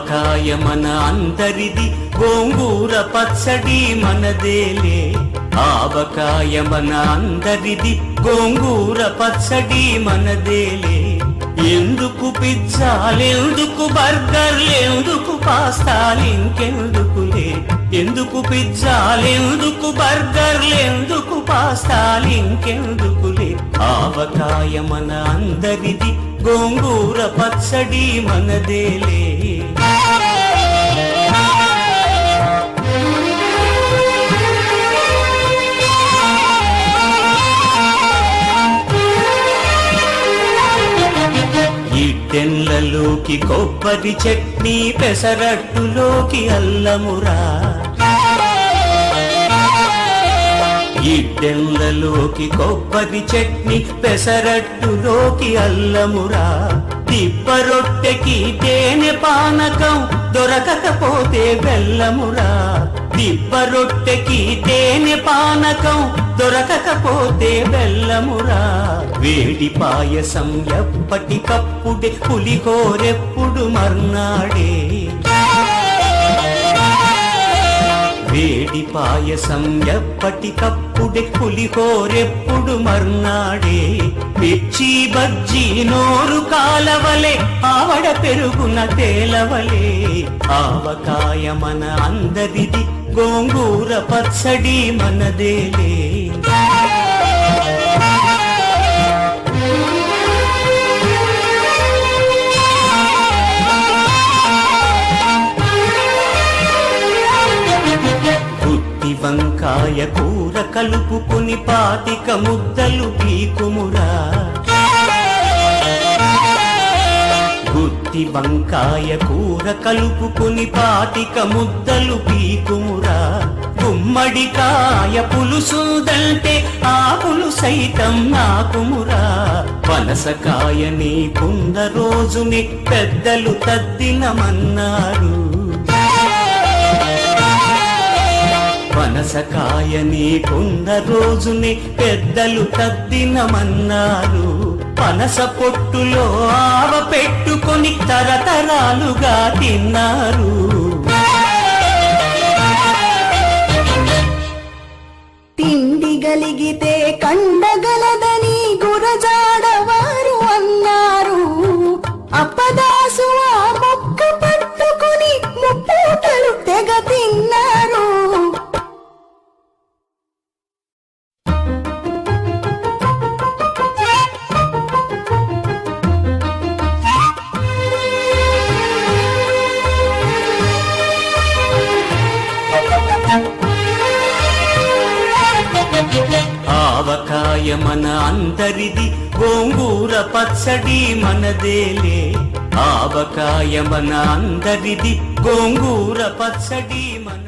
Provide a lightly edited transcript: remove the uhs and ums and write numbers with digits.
ఆవకాయ మన అందరిది, గోంగూర పచ్చడి మనదేలే. ఆవకాయ మన అందరిది, గోంగూర పచ్చడి మనదేలే. ఎందుకు పిజ్జాలెందుకు బర్గర్లెందుకు పాస్తాలింకెందుకులే. ఎందుకు పిజ్జాలెందుకు బర్గర్లెందుకు పాస్తాలింకెందుకులే. ఆవకాయ మన అందరిది, గోంగూర పచ్చడి మనదేలే. ఇడ్డెన్లలోకి కొబ్బరి చట్నీ, పెసరట్టులోకి అల్లమురా. ఇడ్డెన్లలోకి కొబ్బరి చట్నీ, పెసరట్టులోకి అల్లమురా. దిబ్బ రొట్టెకి తేనె పానకం, దొరకకపోతే బెల్లమురా. దిబ్బ రొట్టెకి తేనె పానకం, దొరకకపోతే బెల్లమురా. వేడి పాయసం ఎప్పటికప్పుడే, పులిహోరెప్పుడు మర్నాడే. వేడి పాయసం ఎప్పటికప్పుడే, పులిహోరెప్పుడు మర్నాడే. మిర్చి బజ్జీ నోరు కాలవలే, ఆవడ పెరుగున తేలవలే. ఆవకాయ మన అందరిది, గోంగూర పచ్చడి మనదేలే. గుత్తి వంకాయ కూర కలుపుకొని, 25 ముద్దలు పీకుమురా. గుత్తి వంకాయ కూర కలుపుకొని, 25 ముద్దలు పీకుమురా. గుమ్మడికాయ పులుసుందంటే, ఆ పులుసైతం నాకుమురా. పనసకాయ నీకున్న రోజుని పెద్దలు తద్దినమన్నారు. పనసకాయ నీకున్న రోజుని పెద్దలు తద్దినమన్నారు. పనస పొట్టులో ఆవ పెట్టుకొని తరతరాలుగా తిన్నారు. తిండి గలిగితే కండగలదని గురజాడవారు అన్నారు. అప్పదాసు ఆ మొక్క పట్టుకుని ముప్పూటలు తెగ తిన్నారు. ఆవకాయ మన అందరిది, గోంగూర పచ్చడి మనదేలే. ఆవకాయ మన అందరిది, గోంగూర పచ్చడి మన